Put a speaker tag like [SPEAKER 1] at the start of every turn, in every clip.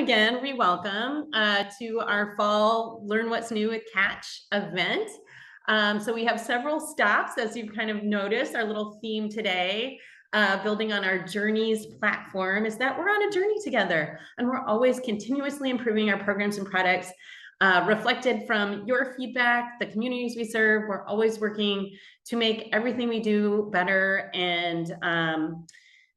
[SPEAKER 1] again, re-welcome to our fall Learn What's New with Catch event. So we have several stops, as you've kind of noticed. Our little theme today, building on our Journeys platform, is that we're on a journey together, and we're always continuously improving our programs and products, reflected from your feedback, the communities we serve. We're always working to make everything we do better and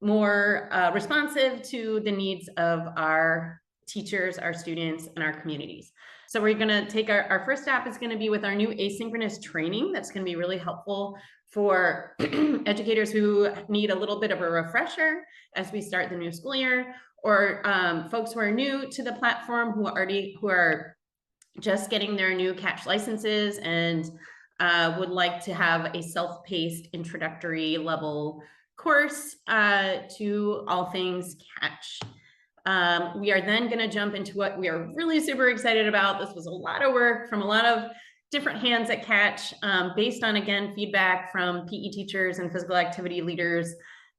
[SPEAKER 1] more responsive to the needs of our teachers, our students, and our communities. So we're going to take our first step is going to be with our new asynchronous training. That's going to be really helpful for educators who need a little bit of a refresher as we start the new school year, or folks who are new to the platform who are just getting their new Catch licenses and would like to have a self-paced introductory level course to all things Catch. We are then going to jump into what we are really super excited about. This was a lot of work from a lot of different hands at Catch, based on, again, feedback from PE teachers and physical activity leaders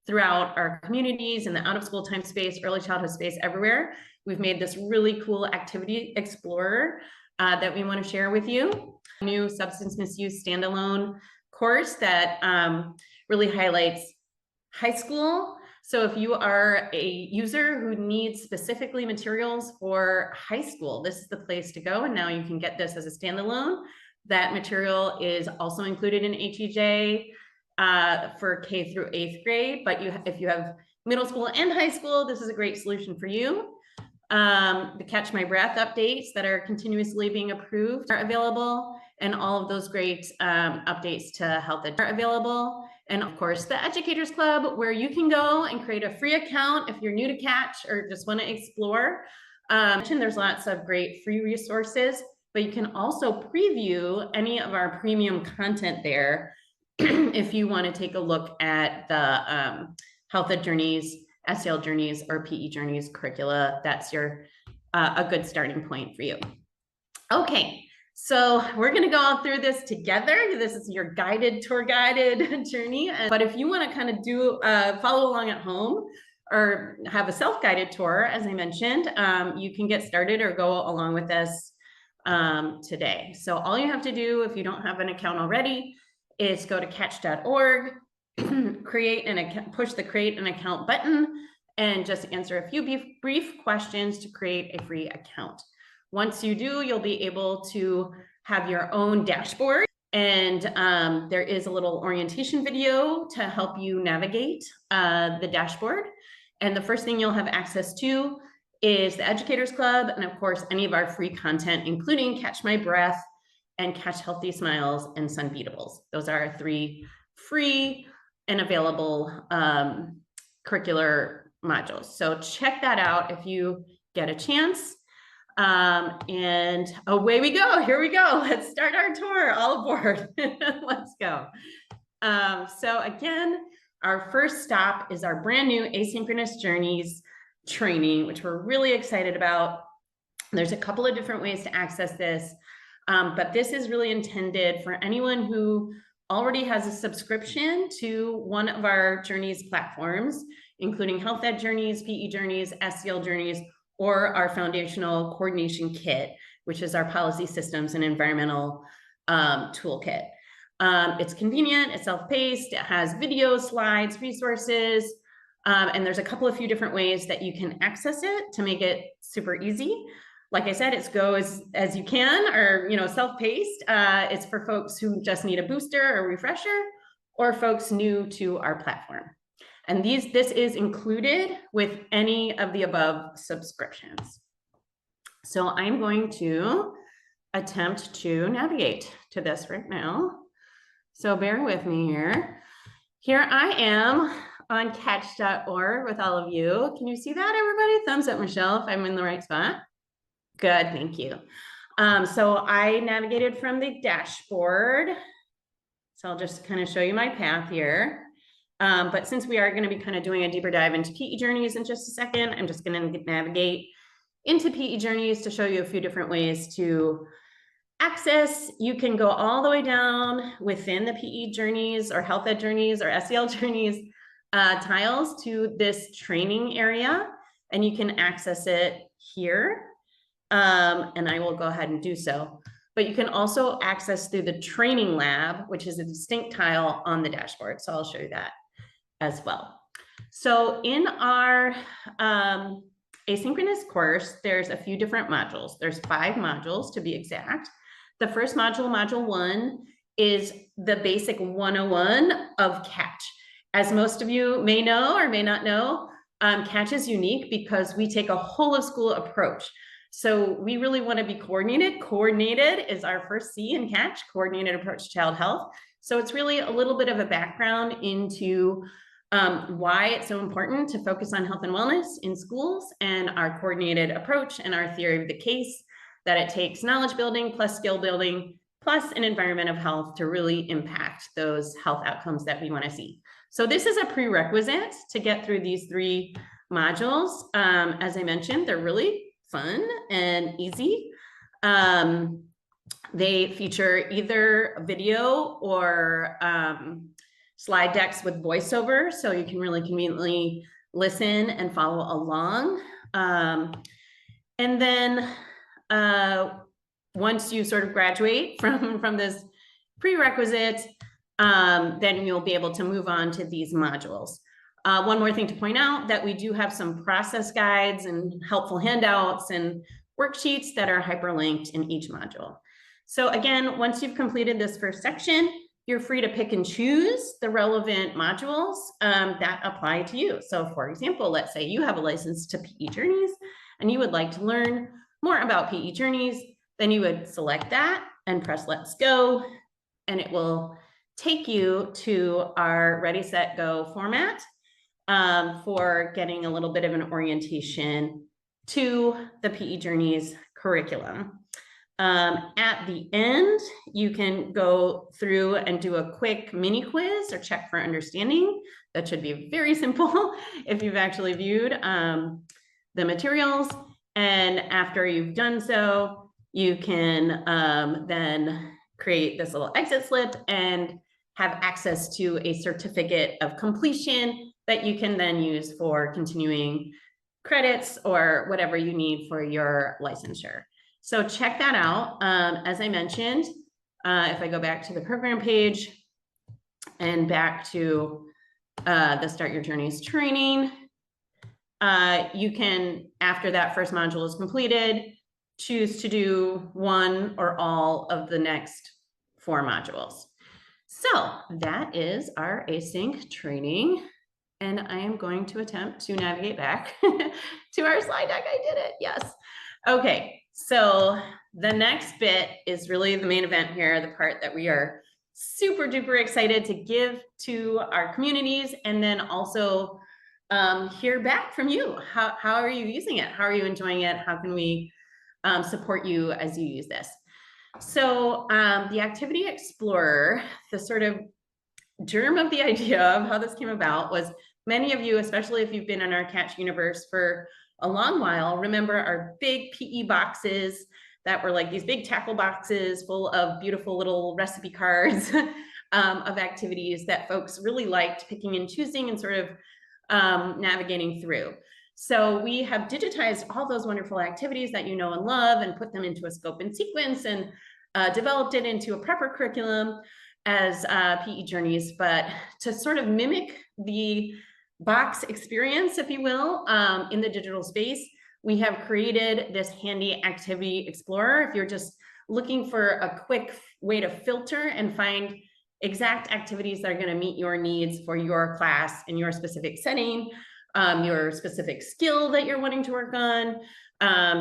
[SPEAKER 1] throughout our communities in the out-of-school time space, early childhood space, everywhere. We've made this really cool activity explorer that we want to share with you. New substance misuse standalone course that really highlights high school. So if you are a user who needs specifically materials for high school, this is the place to go. And now you can get this as a standalone. That material is also included in HEJ for K through 8th grade. But if you have middle school and high school, this is a great solution for you. The Catch My Breath updates that are continuously being approved are available, and all of those great updates to health ed are available. And of course, the Educators Club, where you can go and create a free account if you're new to Catch or just want to explore. There's lots of great free resources, but you can also preview any of our premium content there if you want to take a look at the Health Ed Journeys, SEL Journeys, or PE Journeys curricula. That's a good starting point for you. Okay. So we're going to go all through this together. This is your tour-guided journey. But if you want to kind of follow along at home or have a self-guided tour, as I mentioned, you can get started or go along with us today. So all you have to do, if you don't have an account already, is go to catch.org, push the create an account button, and just answer a few brief questions to create a free account. Once you do, you'll be able to have your own dashboard, and there is a little orientation video to help you navigate the dashboard. And the first thing you'll have access to is the Educators Club, and of course, any of our free content, including Catch My Breath and Catch Healthy Smiles and Sunbeatables. Those are our 3 free and available curricular modules. So check that out if you get a chance. And away we go. Here we go. Let's start our tour. All aboard. Let's go. So again, our first stop is our brand new Asynchronous Journeys training, which we're really excited about. There's a couple of different ways to access this, but this is really intended for anyone who already has a subscription to one of our Journeys platforms, including Health Ed Journeys, PE Journeys, SEL Journeys, or our foundational coordination kit, which is our policy systems and environmental toolkit. It's convenient, it's self-paced, it has videos, slides, resources, and there's a few different ways that you can access it to make it super easy. Like I said, it's go as you can, or self-paced. It's for folks who just need a booster or refresher, or folks new to our platform. And this is included with any of the above subscriptions. So I'm going to attempt to navigate to this right now. So bear with me here. Here I am on catch.org with all of you. Can you see that, everybody? Thumbs up, Michelle, if I'm in the right spot. Good, thank you. So I navigated from the dashboard. So I'll just kind of show you my path here. But since we are going to be kind of doing a deeper dive into PE Journeys in just a second, I'm just going to navigate into PE Journeys to show you a few different ways to access. You can go all the way down within the PE Journeys or Health Ed Journeys or SEL Journeys tiles to this training area, and you can access it here, and I will go ahead and do so. But you can also access through the training lab, which is a distinct tile on the dashboard. So I'll show you that as well. So in our asynchronous course, there's a few different modules. There's 5 modules to be exact. The first module, module 1, is the basic 101 of Catch. As most of you may know or may not know, Catch is unique because we take a whole of school approach. So we really want to be coordinated. Coordinated is our first C in Catch, coordinated approach to child health. So it's really a little bit of a background into why it's so important to focus on health and wellness in schools, and our coordinated approach and our theory of the case, that it takes knowledge building plus skill building plus an environment of health to really impact those health outcomes that we want to see. So this is a prerequisite to get through these 3 modules. As I mentioned, they're really fun and easy. They feature either video or slide decks with voiceover, so you can really conveniently listen and follow along. And then once you sort of graduate from this prerequisite, then you'll be able to move on to these modules. One more thing to point out, that we do have some process guides and helpful handouts and worksheets that are hyperlinked in each module. So again, once you've completed this first section, you're free to pick and choose the relevant modules that apply to you. So for example, let's say you have a license to PE Journeys and you would like to learn more about PE Journeys, then you would select that and press Let's Go, and it will take you to our Ready, Set, Go format for getting a little bit of an orientation to the PE Journeys curriculum. At the end, you can go through and do a quick mini quiz or check for understanding. That should be very simple if you've actually viewed the materials. And after you've done so, you can then create this little exit slip and have access to a certificate of completion that you can then use for continuing credits or whatever you need for your licensure. So check that out. As I mentioned, if I go back to the program page and back to the Start Your Journeys training, you can, after that first module is completed, choose to do one or all of the next 4 modules. So that is our async training. And I am going to attempt to navigate back to our slide deck. I did it, yes. Okay, so the next bit is really the main event here, the part that we are super duper excited to give to our communities, and then also hear back from you. How are you using it? How are you enjoying it? How can we support you as you use this? So the Activity Explorer, the sort of germ of the idea of how this came about was, many of you, especially if you've been in our Catch universe for a long while, remember our big PE boxes that were like these big tackle boxes full of beautiful little recipe cards of activities that folks really liked picking and choosing and sort of navigating through. So we have digitized all those wonderful activities that you know and love and put them into a scope and sequence and developed it into a prepper curriculum as PE Journeys, but to sort of mimic the box experience, if you will, in the digital space, we have created this handy Activity Explorer. If you're just looking for a quick way to filter and find exact activities that are going to meet your needs for your class in your specific setting, your specific skill that you're wanting to work on,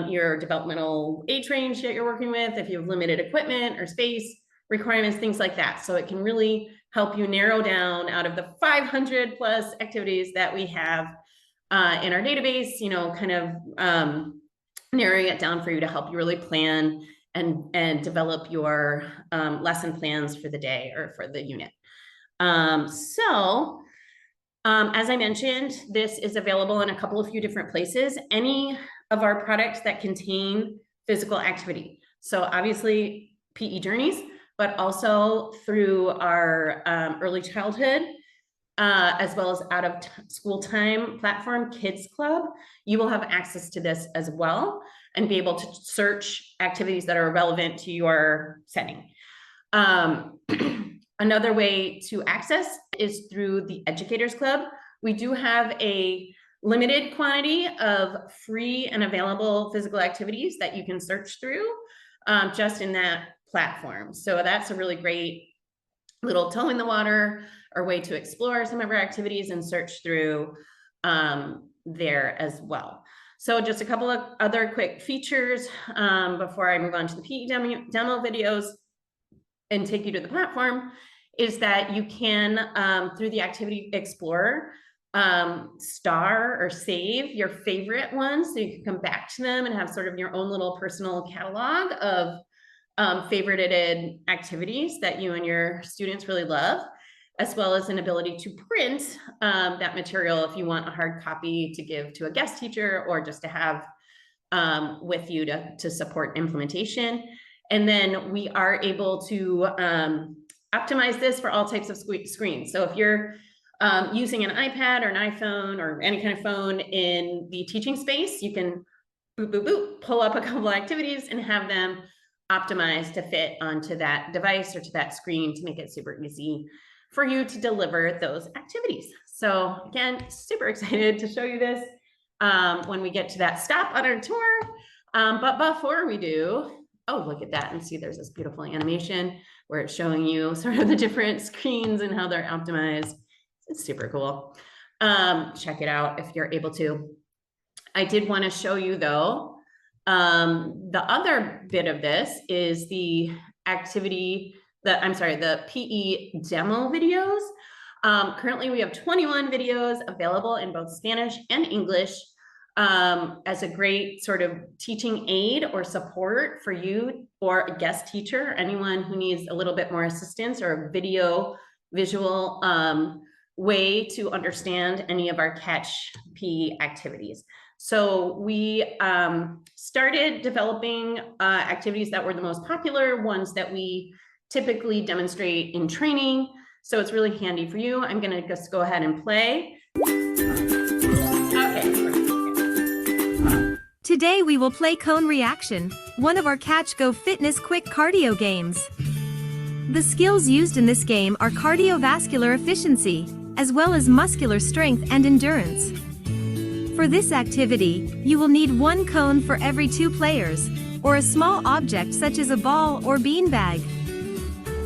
[SPEAKER 1] your developmental age range that you're working with, if you have limited equipment or space requirements, things like that. So it can really help you narrow down out of the 500 plus activities that we have in our database, you know, kind of narrowing it down for you to help you really plan and develop your lesson plans for the day or for the unit. As I mentioned, this is available in a few different places. Any of our products that contain physical activity. So obviously PE Journeys, but also through our early childhood as well as out of school time platform, Kids Club, you will have access to this as well and be able to search activities that are relevant to your setting. Another way to access is through the Educators Club. We do have a limited quantity of free and available physical activities that you can search through just in that platform. So that's a really great little toe in the water or way to explore some of our activities and search through there as well. So just a couple of other quick features before I move on to the PE demo videos and take you to the platform is that you can, through the Activity Explorer, star or save your favorite ones so you can come back to them and have sort of your own little personal catalog of favorited activities that you and your students really love, as well as an ability to print that material if you want a hard copy to give to a guest teacher or just to have with you to support implementation. And then we are able to optimize this for all types of screens. So if you're using an iPad or an iPhone or any kind of phone in the teaching space, you can boop, boop, boop, pull up a couple of activities and have them optimized to fit onto that device or to that screen to make it super easy for you to deliver those activities. So again, super excited to show you this when we get to that stop on our tour. But before we do, oh, look at that and see there's this beautiful animation where it's showing you sort of the different screens and how they're optimized. It's super cool. Check it out if you're able to. I did want to show you though, the other bit of this is the the PE demo videos. Currently we have 21 videos available in both Spanish and English as a great sort of teaching aid or support for you or a guest teacher, anyone who needs a little bit more assistance or a visual way to understand any of our Catch PE activities. So we started developing activities that were the most popular, ones that we typically demonstrate in training. So it's really handy for you. I'm gonna just go ahead and play. Okay.
[SPEAKER 2] Today we will play Cone Reaction, one of our Catch Go Fitness quick cardio games. The skills used in this game are cardiovascular efficiency, as well as muscular strength and endurance. For this activity, you will need one cone for every 2 players, or a small object such as a ball or beanbag.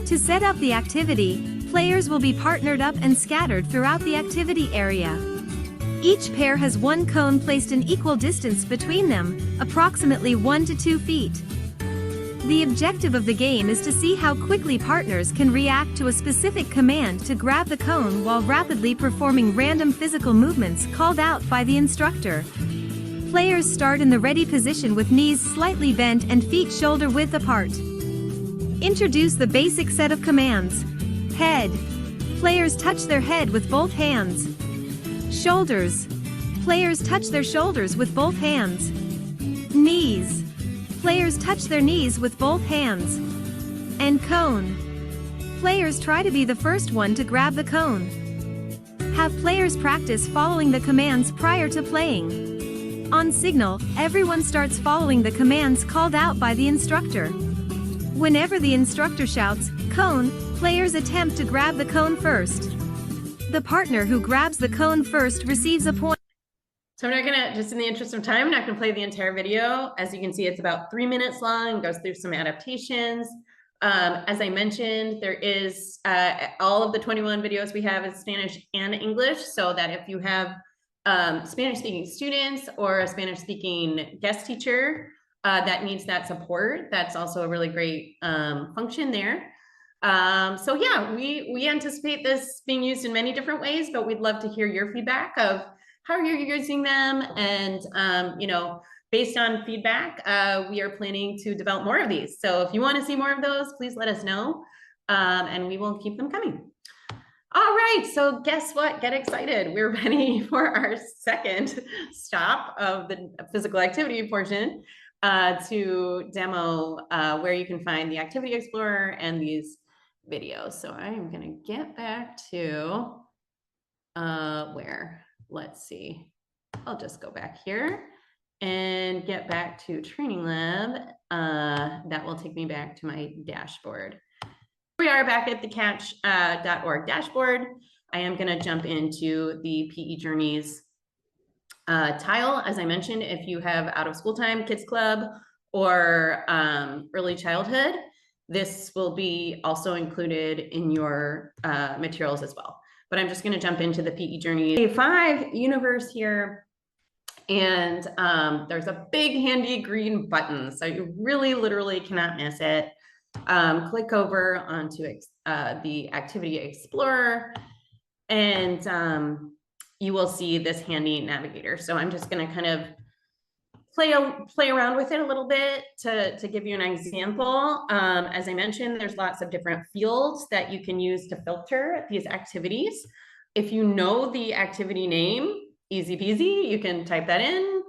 [SPEAKER 2] To set up the activity, players will be partnered up and scattered throughout the activity area. Each pair has one cone placed in equal distance between them, approximately 1 to 2 feet. The objective of the game is to see how quickly partners can react to a specific command to grab the cone while rapidly performing random physical movements called out by the instructor. Players start in the ready position with knees slightly bent and feet shoulder width apart. Introduce the basic set of commands. Head. Players touch their head with both hands. Shoulders. Players touch their shoulders with both hands. Knees. Players touch their knees with both hands. And cone. Players try to be the first one to grab the cone. Have players practice following the commands prior to playing. On signal, everyone starts following the commands called out by the instructor. Whenever the instructor shouts, "Cone," players attempt to grab the cone first. The partner who grabs the cone first receives a point.
[SPEAKER 1] So I'm not gonna, just in the interest of time, I'm not gonna play the entire video. As you can see, it's about 3 minutes long, goes through some adaptations. As I mentioned, there is all of the 21 videos we have in Spanish and English, so that if you have Spanish-speaking students or a Spanish-speaking guest teacher that needs that support, that's also a really great function there. So yeah, we anticipate this being used in many different ways, but we'd love to hear your feedback of how you're using them. And, you know, based on feedback, we are planning to develop more of these. So if you want to see more of those, please let us know, and we will keep them coming. All right, so guess what? Get excited. We're ready for our second stop of the physical activity portion to demo where you can find the Activity Explorer and these videos. So I'm gonna get back to where, let's see, I'll just go back here and get back to Training Lab. That will take me back to my dashboard. We are back at the catch.org dashboard. I am going to jump into the PE Journeys tile. As I mentioned, if you have out of school time, kids club, or early childhood, this will be also included in your materials as well. But I'm just going to jump into the PE Journey 5 universe here. And there's a big handy green button. So you really literally cannot miss it. Click over onto the Activity Explorer, and you will see this handy navigator. So I'm just going to kind of play around with it a little bit to give you an example. As I mentioned, there's lots of different fields that you can use to filter these activities. If you know the activity name, easy peasy, you can type that in.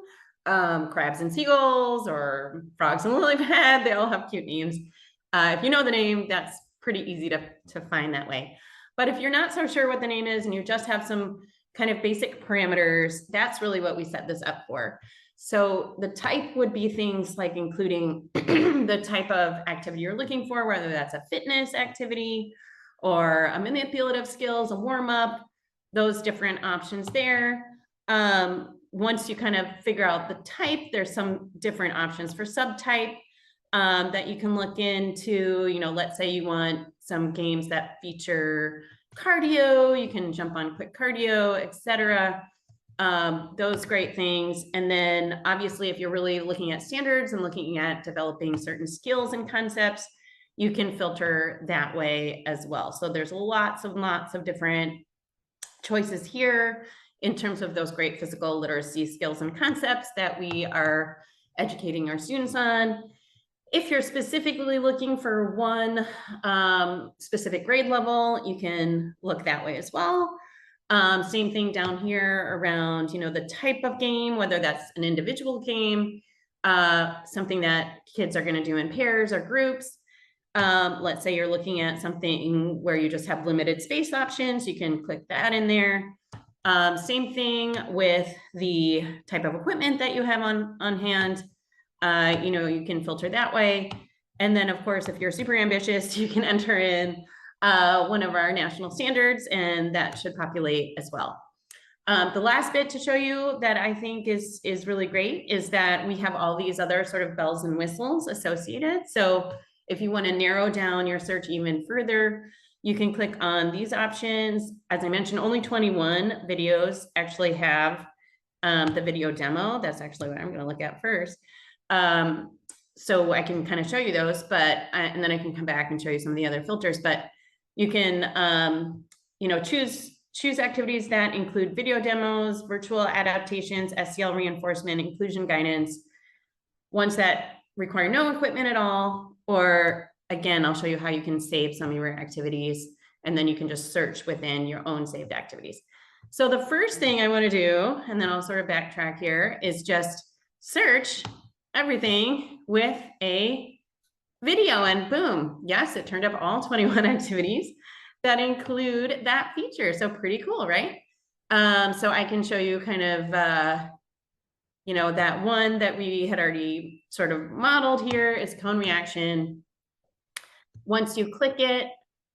[SPEAKER 1] Crabs and seagulls or frogs and lily pad, they all have cute names. If you know the name, that's pretty easy to find that way. But if you're not so sure what the name is and you just have some kind of basic parameters, that's really what we set this up for. So the type would be things like including the type of activity you're looking for, whether that's a fitness activity or a manipulative skills, a warm-up, those different options there. Once you kind of figure out the type, there's some different options for subtype that you can look into. You know, let's say you want some games that feature cardio, you can jump on quick cardio, etc. Those great things. And then obviously, if you're really looking at standards and looking at developing certain skills and concepts, you can filter that way as well. So there's lots of different choices here in terms of those great physical literacy skills and concepts that we are educating our students on. If you're specifically looking for one specific grade level, you can look that way as well. Same thing down here around, you know, the type of game, whether that's an individual game, something that kids are going to do in pairs or groups. Let's say you're looking at something where you just have limited space options, you can click that in there. Same thing with the type of equipment that you have on hand. You know, you can filter that way. And then of course, if you're super ambitious, you can enter in one of our national standards, and that should populate as well. The last bit to show you that I think is really great is that we have all these other sort of bells and whistles associated. So if you want to narrow down your search even further, you can click on these options. As I mentioned, only 21 videos actually have the video demo. That's actually what I'm going to look at first. So I can kind of show you those, but and then I can come back and show you some of the other filters. But you can, you know, choose activities that include video demos, virtual adaptations, SEL reinforcement, inclusion guidance, ones that require no equipment at all, or again, I'll show you how you can save some of your activities, and then you can just search within your own saved activities. So the first thing I want to do, and then I'll sort of backtrack here, is just search everything with a video, and boom, yes, it turned up all 21 activities that include that feature. So pretty cool, right? So I can show you kind of, you know, that one that we had already sort of modeled here is cone reaction. Once you click it,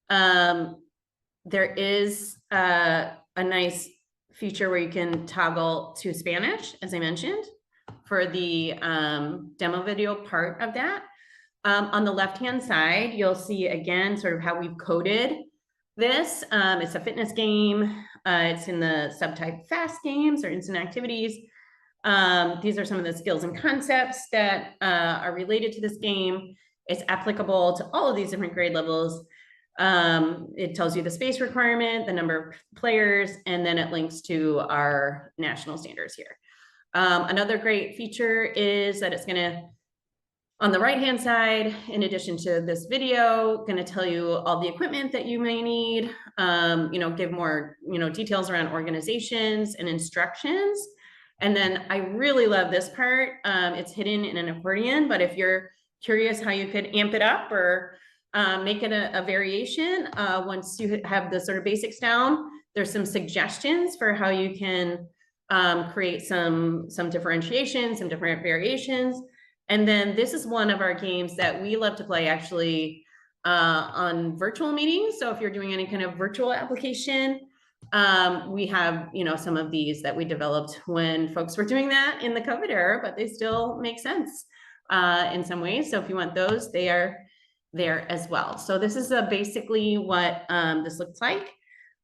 [SPEAKER 1] there is a nice feature where you can toggle to Spanish, as I mentioned, for the demo video part of that. On the left-hand side, you'll see again sort of how we've coded this. It's a fitness game. It's in the subtype fast games or instant activities. These are some of the skills and concepts that are related to this game. It's applicable to all of these different grade levels. It tells you the space requirement, the number of players, and then it links to our national standards here. Another great feature is that it's going to, on the right-hand side, in addition to this video, going to tell you all the equipment that you may need, you know, give more, you know, details around organizations and instructions. And then I really love this part. It's hidden in an accordion, but if you're curious how you could amp it up or make it a variation, once you have the sort of basics down, There's some suggestions for how you can create some differentiation, some different variations. And then this is one of our games that we love to play actually on virtual meetings. So if you're doing any kind of virtual application, we have, you know, some of these that we developed when folks were doing that in the COVID era, but they still make sense in some ways. So if you want those, they are there as well. So this is basically what this looks like.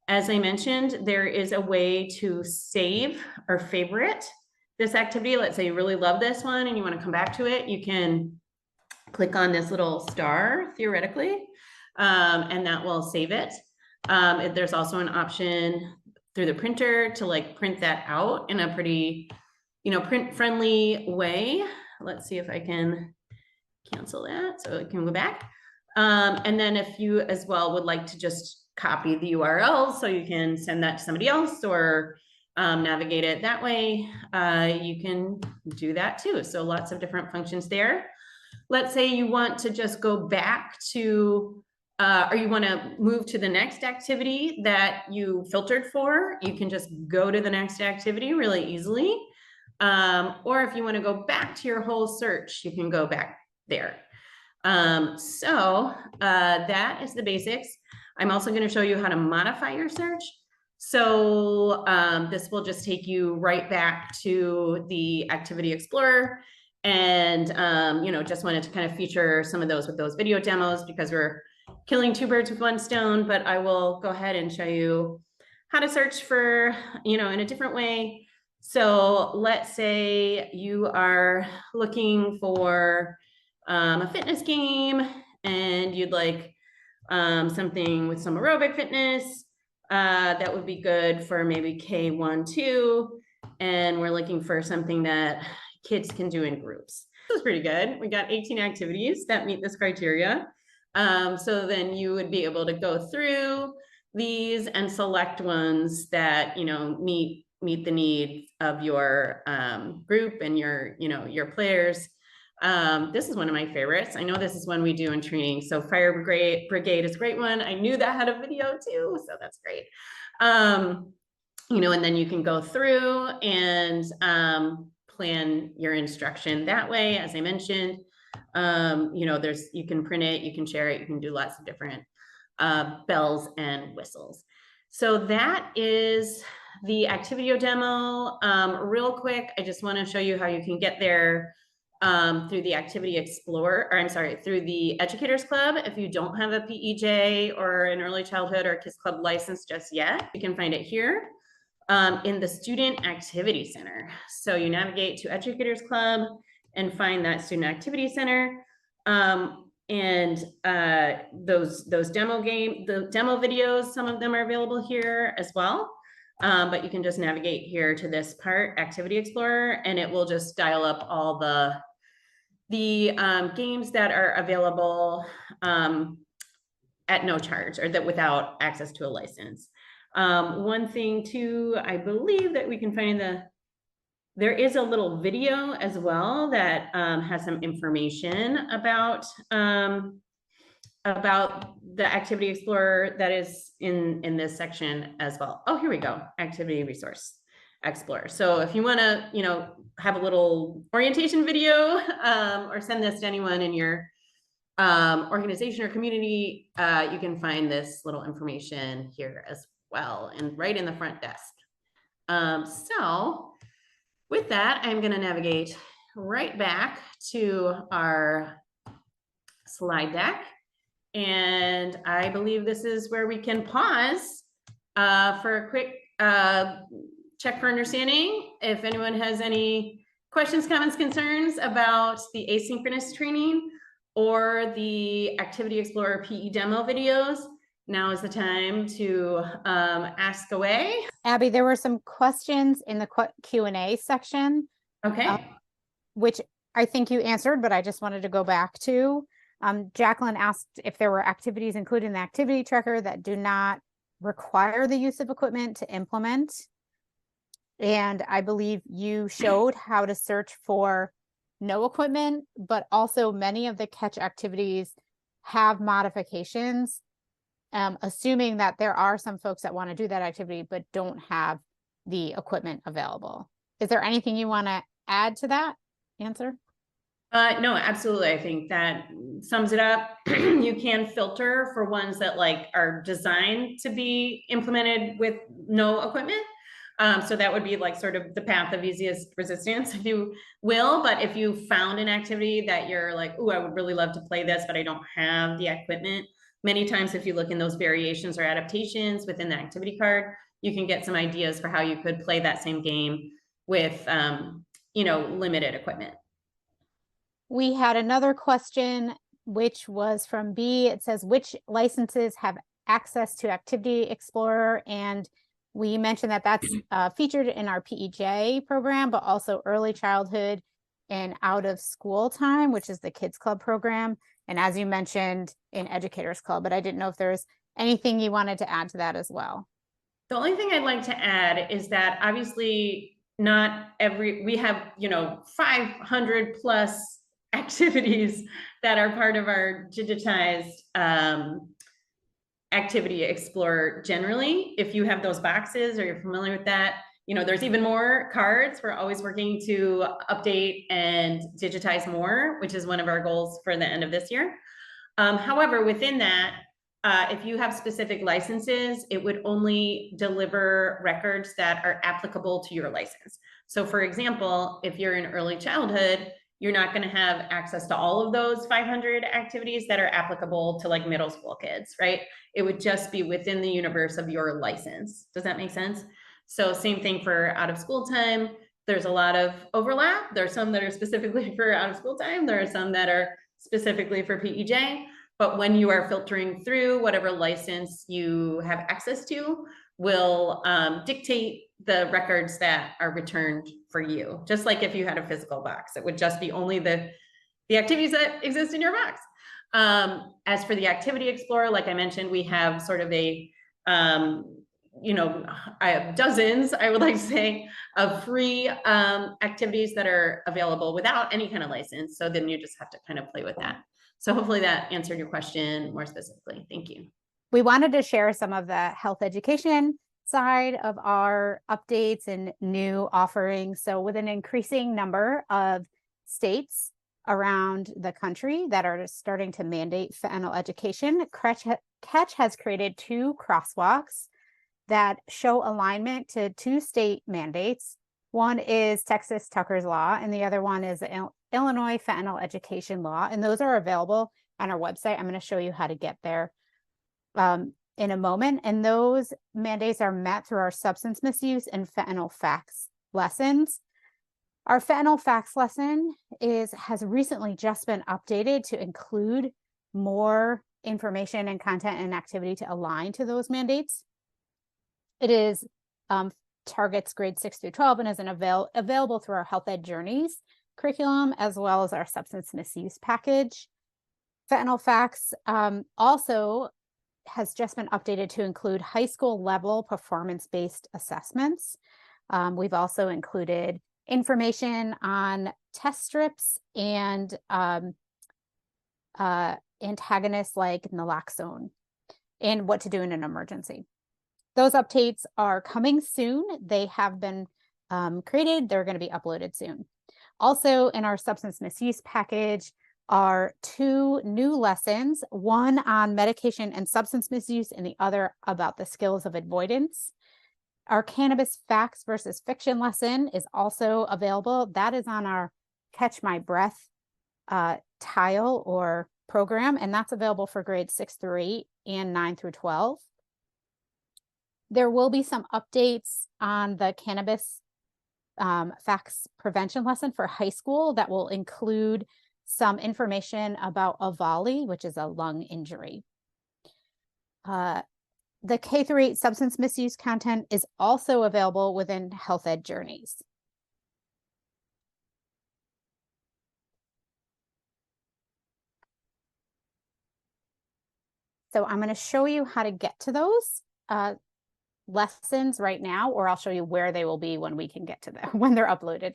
[SPEAKER 1] As I mentioned, there is a way to save or favorite this activity. Let's say you really love this one and you want to come back to it. You can click on this little star theoretically, and that will save it. There's also an option through the printer to like print that out in a pretty, you know, print friendly way. Let's see if I can cancel that so I can go back. And then if you as well would like to just copy the URL so you can send that to somebody else or navigate it that way, you can do that too. So lots of different functions there. Let's say you want to just go back to, or you want to move to the next activity that you filtered for, you can just go to the next activity really easily. Or if you want to go back to your whole search, you can go back there. That is the basics. I'm also going to show you how to modify your search. So this will just take you right back to the Activity Explorer. And, you know, just wanted to kind of feature some of those with those video demos because we're killing two birds with one stone, but I will go ahead and show you how to search for, you know, in a different way. So let's say you are looking for a fitness game and you'd like something with some aerobic fitness that would be good for maybe K1-2, and we're looking for something that kids can do in groups. This is pretty good. We got 18 activities that meet this criteria. So then you would be able to go through these and select ones that, you know, meet the needs of your group and your, you know, your players. This is one of my favorites. I know this is one we do in training. So Fire Brigade is a great one. I knew that had a video too, so that's great. You know, and then you can go through and plan your instruction that way, as I mentioned. You know, you can print it, you can share it, you can do lots of different bells and whistles. So that is the Activio demo. Real quick, I just want to show you how you can get there through the Activity Explorer, or I'm sorry, through the Educators Club. If you don't have a PEJ or an early childhood or Kids Club license just yet, you can find it here in the Student Activity Center. So you navigate to Educators Club and find that Student Activity Center. And those the demo videos, some of them are available here as well. But you can just navigate here to this part, Activity Explorer, and it will just dial up all the games that are available at no charge, or that without access to a license. One thing too, I believe that we can find there is a little video as well that has some information about the Activity Explorer that is in this section as well. Oh, here we go, Activity Resource Explorer. So if you want to, you know, have a little orientation video or send this to anyone in your organization or community, you can find this little information here as well, and right in the front desk. So with that, I'm going to navigate right back to our slide deck. And I believe this is where we can pause for a quick check for understanding. If anyone has any questions, comments, concerns about the asynchronous training or the Activity Explorer PE demo videos, now is the time to ask away.
[SPEAKER 3] Abby, there were some questions in the Q&A section.
[SPEAKER 1] Okay.
[SPEAKER 3] Which I think you answered, but I just wanted to go back to. Jacqueline asked if there were activities included in the activity tracker that do not require the use of equipment to implement. And I believe you showed how to search for no equipment, but also many of the catch activities have modifications assuming that there are some folks that want to do that activity but don't have the equipment available. Is there anything you want to add to that answer?
[SPEAKER 1] No, absolutely. I think that sums it up. You can filter for ones that like are designed to be implemented with no equipment. So that would be like sort of the path of easiest resistance, if you will. But if you found an activity that you're like, oh, I would really love to play this, but I don't have the equipment. Many times, if you look in those variations or adaptations within the activity card, you can get some ideas for how you could play that same game with, limited equipment.
[SPEAKER 3] We had another question, which was from B. It says, which licenses have access to Activity Explorer? And we mentioned that that's featured in our PEJ program, but also early childhood and out of school time, which is the Kids Club program. And as you mentioned, in Educators Club, but I didn't know if there's anything you wanted to add to that as well.
[SPEAKER 1] The only thing I'd like to add is that obviously we have, 500 plus activities that are part of our digitized Activity Explorer generally. If you have those boxes or you're familiar with that, there's even more cards. We're always working to update and digitize more, which is one of our goals for the end of this year. However, within that, if you have specific licenses, it would only deliver records that are applicable to your license. So for example, if you're in early childhood, you're not going to have access to all of those 500 activities that are applicable to like middle school kids, right? It would just be within the universe of your license. Does that make sense? So same thing for out of school time. There's a lot of overlap. There are some that are specifically for out of school time. There are some that are specifically for PEJ. But when you are filtering through, whatever license you have access to will dictate the records that are returned for you. Just like if you had a physical box, it would just be only the activities that exist in your box. As for the Activity Explorer, like I mentioned, we have sort of I have dozens, I would like to say, of free activities that are available without any kind of license. So then you just have to kind of play with that. So hopefully that answered your question more specifically. Thank you.
[SPEAKER 3] We wanted to share some of the health education side of our updates and new offerings. So with an increasing number of states around the country that are starting to mandate fentanyl education, Catch has created 2 crosswalks that show alignment to 2 state mandates. One is Texas Tucker's Law, and the other one is the Illinois Fentanyl Education Law, and those are available on our website. I'm going to show you how to get there in a moment. And those mandates are met through our substance misuse and fentanyl facts lessons. Our fentanyl facts lesson has recently just been updated to include more information and content and activity to align to those mandates. It is targets grades 6 through 12 and is available through our Health Ed Journeys curriculum, as well as our substance misuse package. Fentanyl Facts also has just been updated to include high school level performance-based assessments. We've also included information on test strips and antagonists like naloxone and what to do in an emergency. Those updates are coming soon. They have been created. They're going to be uploaded soon. Also in our substance misuse package are 2 new lessons, one on medication and substance misuse and the other about the skills of avoidance. Our cannabis facts versus fiction lesson is also available. That is on our Catch My Breath tile or program, and that's available for grades 6 through 8 and 9 through 12. There will be some updates on the cannabis facts prevention lesson for high school that will include some information about EVALI, which is a lung injury. The K through 8 substance misuse content is also available within Health Ed Journeys. So I'm going to show you how to get to those lessons right now, or I'll show you where they will be when we can get to them, when they're uploaded.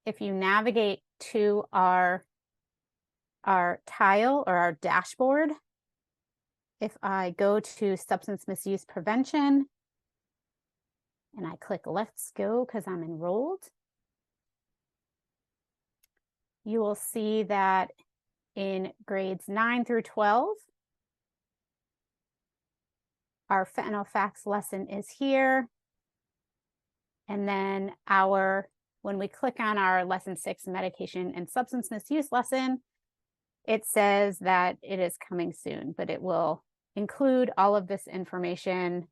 [SPEAKER 3] If you navigate to our tile or our dashboard, if I go to substance misuse prevention and I click let's go because I'm enrolled, you will see that in grades 9 through 12, our fentanyl facts lesson is here. And then when we click on our lesson 6 medication and substance misuse lesson, it says that it is coming soon, but it will include all of this information.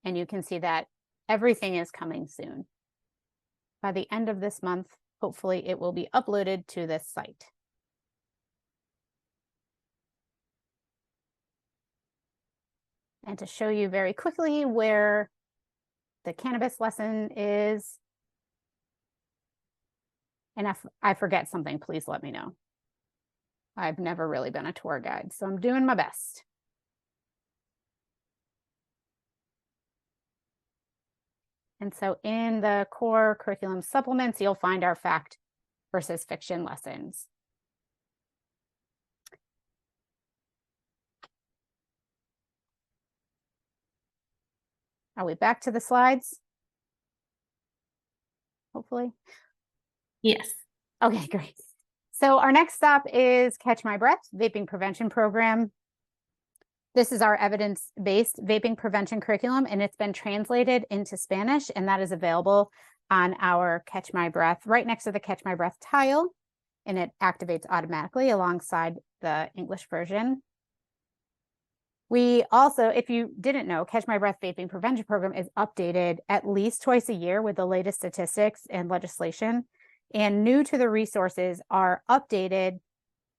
[SPEAKER 3] And you can see that everything is coming soon. By the end of this month, hopefully it will be uploaded to this site. And to show you very quickly where the cannabis lesson is, and if I forget something, please let me know. I've never really been a tour guide, so I'm doing my best. And so in the core curriculum supplements, you'll find our fact versus fiction lessons. Are we back to the slides? Hopefully.
[SPEAKER 1] Yes.
[SPEAKER 3] Okay, great. So our next stop is Catch My Breath Vaping Prevention Program. This is our evidence-based vaping prevention curriculum, and it's been translated into Spanish, and that is available on our Catch My Breath, right next to the Catch My Breath tile, and it activates automatically alongside the English version. We also, if you didn't know, Catch My Breath Vaping Prevention Program is updated at least twice a year with the latest statistics and legislation. And new to the resources are updated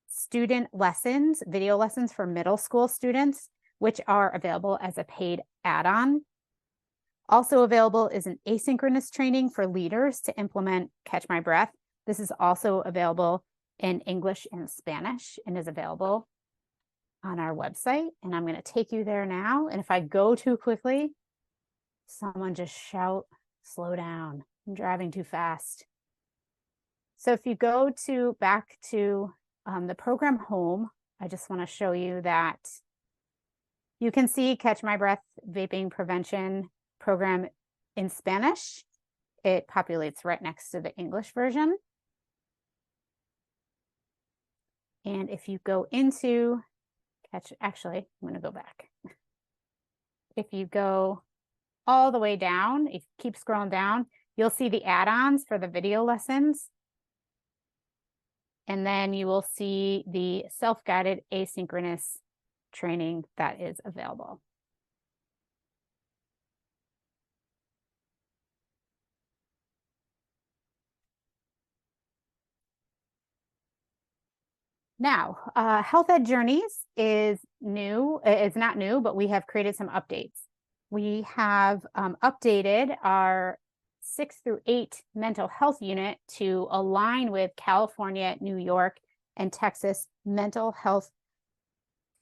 [SPEAKER 3] student lessons, video lessons for middle school students, which are available as a paid add-on. Also available is an asynchronous training for leaders to implement Catch My Breath. This is also available in English and Spanish and is available on our website. And I'm going to take you there now. And if I go too quickly, someone just shout, slow down. I'm driving too fast. So if you go back to the program home, I just want to show you that you can see Catch My Breath Vaping Prevention Program in Spanish. It populates right next to the English version. And if you go into actually, I'm going to go back. If you go all the way down, if you keep scrolling down, you'll see the add-ons for the video lessons. And then you will see the self-guided asynchronous training that is available. Now, Health Ed Journeys is new. It's not new, but we have created some updates. We have updated our 6 through 8 mental health unit to align with California, New York, and Texas mental health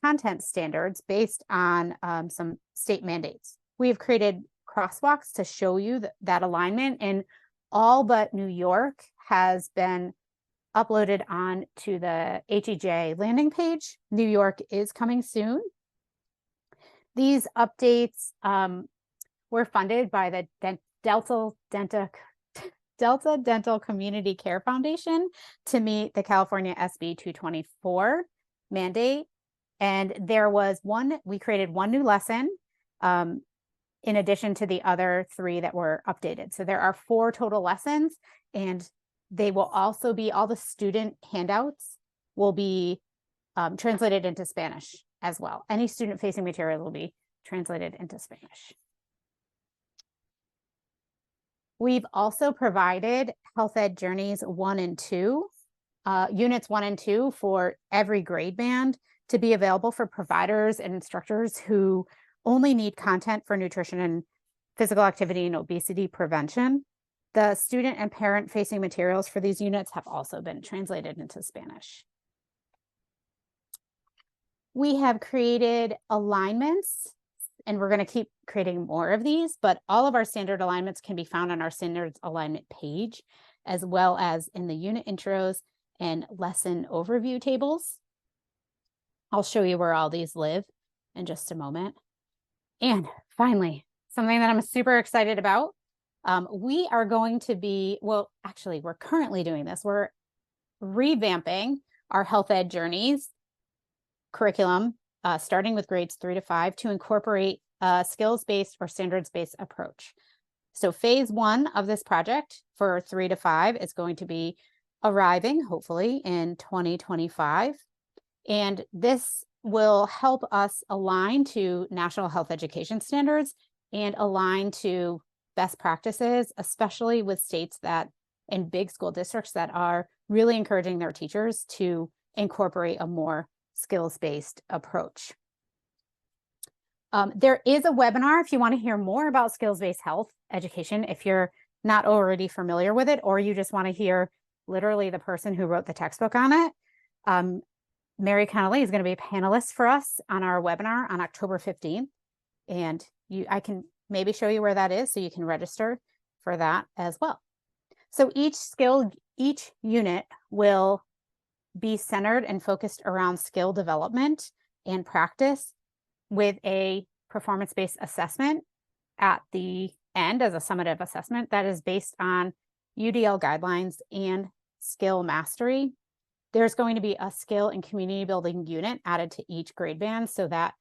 [SPEAKER 3] content standards based on some state mandates. We have created crosswalks to show you that alignment, and all but New York has been uploaded on to the HEJ landing page. New York is coming soon. These updates were funded by the Delta Dental Community Care Foundation to meet the California SB 224 mandate. And we created one new lesson in addition to the other 3 that were updated. So there are 4 total lessons, and they will also be, all the student handouts will be translated into Spanish as well. Any student-facing material will be translated into Spanish. We've also provided Health Ed Journeys 1 and 2, units 1 and 2 for every grade band to be available for providers and instructors who only need content for nutrition and physical activity and obesity prevention. The student and parent facing materials for these units have also been translated into Spanish. We have created alignments, and we're going to keep creating more of these, but all of our standard alignments can be found on our standards alignment page, as well as in the unit intros and lesson overview tables. I'll show you where all these live in just a moment. And finally, something that I'm super excited about. We are going to be, well, actually, we're currently doing this. We're revamping our health ed journeys curriculum, starting with grades 3 to 5, to incorporate a skills-based or standards-based approach. So phase 1 of this project for 3 to 5 is going to be arriving, hopefully, in 2025. And this will help us align to national health education standards and align to best practices, especially with states that in big school districts that are really encouraging their teachers to incorporate a more skills-based approach. There is a webinar if you want to hear more about skills-based health education, if you're not already familiar with it, or you just want to hear literally the person who wrote the textbook on it. Mary Connolly is going to be a panelist for us on our webinar on October 15th. And I can maybe show you where that is so you can register for that as well. So each unit will be centered and focused around skill development and practice with a performance-based assessment at the end as a summative assessment that is based on UDL guidelines and skill mastery. There's going to be a skill and community building unit added to each grade band so that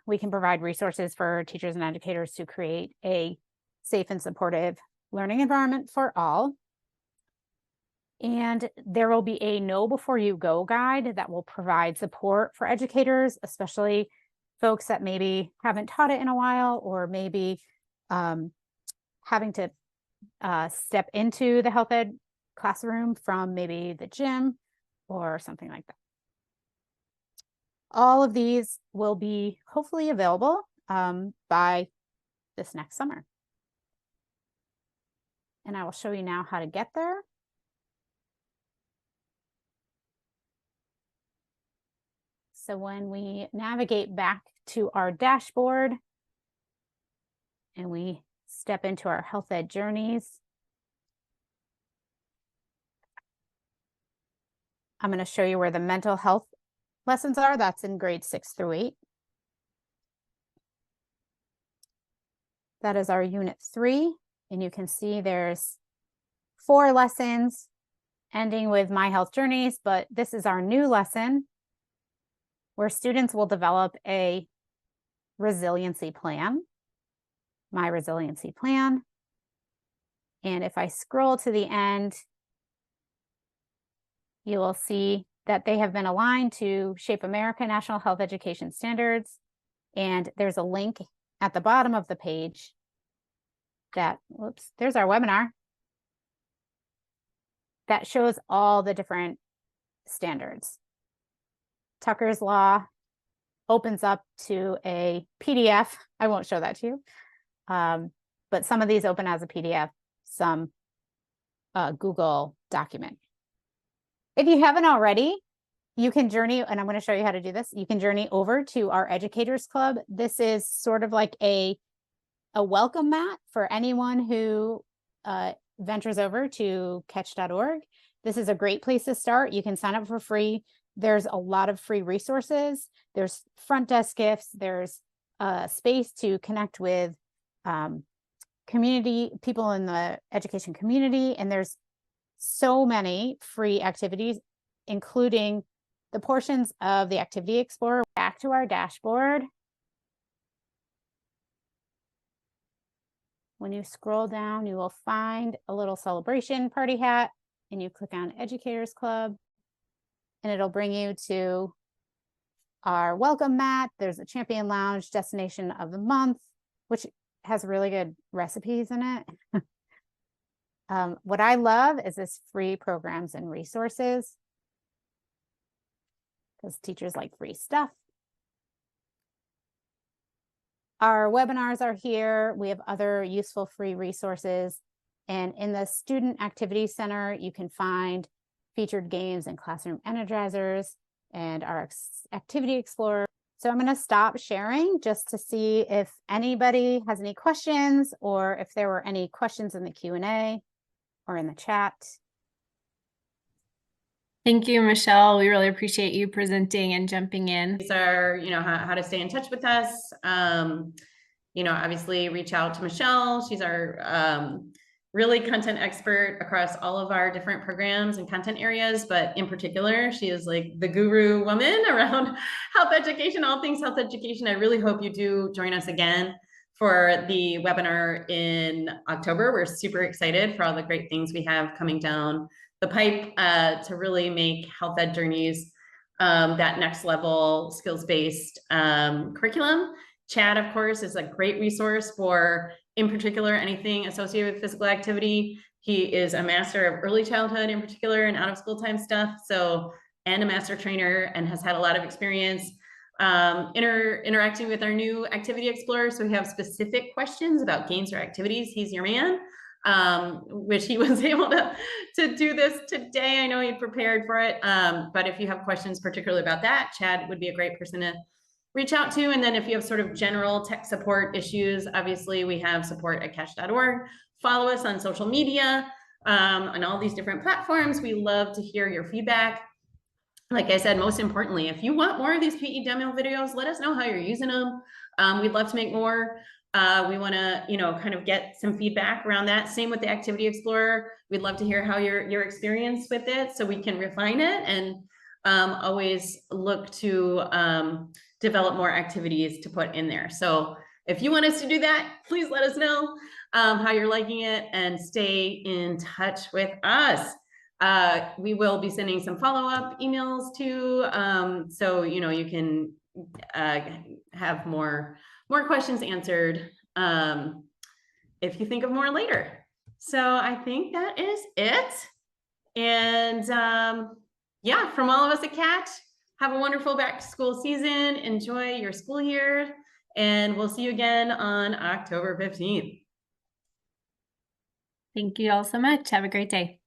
[SPEAKER 3] we can provide resources for teachers and educators to create a safe and supportive learning environment for all. And there will be a Know Before You Go guide that will provide support for educators, especially folks that maybe haven't taught it in a while, or maybe having to step into the health ed classroom from maybe the gym or something like that. All of these will be hopefully available by this next summer. And I will show you now how to get there. So when we navigate back to our dashboard and we step into our health ed journeys, I'm going to show you where the mental health lessons are. That's in grades 6 through 8. That is our unit 3. And you can see there's 4 lessons ending with My Health Journeys, but this is our new lesson where students will develop a resiliency plan, My Resiliency Plan. And if I scroll to the end, you will see that they have been aligned to Shape America National Health Education Standards. And there's a link at the bottom of the page that, whoops, there's our webinar that shows all the different standards. Tucker's Law opens up to a PDF. I won't show that to you, but some of these open as a PDF, some Google document. If you haven't already, you can journey, and I'm going to show you how to do this. You can journey over to our Educators Club. This is sort of like a welcome mat for anyone who ventures over to catch.org. This is a great place to start. You can sign up for free. There's a lot of free resources. There's front desk gifts. There's space to connect with community, people in the education community. And there's so many free activities, including the portions of the Activity Explorer. Back to our dashboard. When you scroll down, you will find a little celebration party hat, and you click on Educators Club, and it'll bring you to our welcome mat. There's a Champion Lounge Destination of the Month, which has really good recipes in it. What I love is this free programs and resources, because teachers like free stuff. Our webinars are here. We have other useful free resources. And in the Student Activity Center, you can find featured games and classroom energizers and our Activity Explorer. So I'm going to stop sharing just to see if anybody has any questions, or if there were any questions in the Q&A or in the chat.
[SPEAKER 4] Thank you, Michelle. We really appreciate you presenting and jumping in.
[SPEAKER 1] These are, how to stay in touch with us. Obviously reach out to Michelle. She's our really content expert across all of our different programs and content areas, but in particular, she is like the guru woman around health education, all things health education. I really hope you do join us again for the webinar in October. We're super excited for all the great things we have coming down the pipe to really make health ed journeys that next level skills-based curriculum. Chad, of course, is a great resource for, in particular, anything associated with physical activity. He is a master of early childhood in particular and out of school time stuff. So, and a master trainer and has had a lot of experience interacting with our new activity explorer. So we have specific questions about games or activities. He's your man. Which he was able to do this today. I know he prepared for it. But if you have questions particularly about that, Chad would be a great person to reach out to. And then if you have sort of general tech support issues, obviously we have support@catch.org. Follow us on social media, on all these different platforms. We love to hear your feedback. Like I said, most importantly, if you want more of these PE demo videos, let us know how you're using them. We'd love to make more. We want to, kind of get some feedback around that. Same with the Activity Explorer. We'd love to hear how your experience with it, so we can refine it and always look to develop more activities to put in there. So if you want us to do that, please let us know how you're liking it and stay in touch with us. We will be sending some follow-up emails too, so you can have more questions answered if you think of more later. So I think that is it. And yeah, from all of us at Catch, have a wonderful back to school season. Enjoy your school year, and we'll see you again on October 15th.
[SPEAKER 4] Thank you all so much. Have a great day.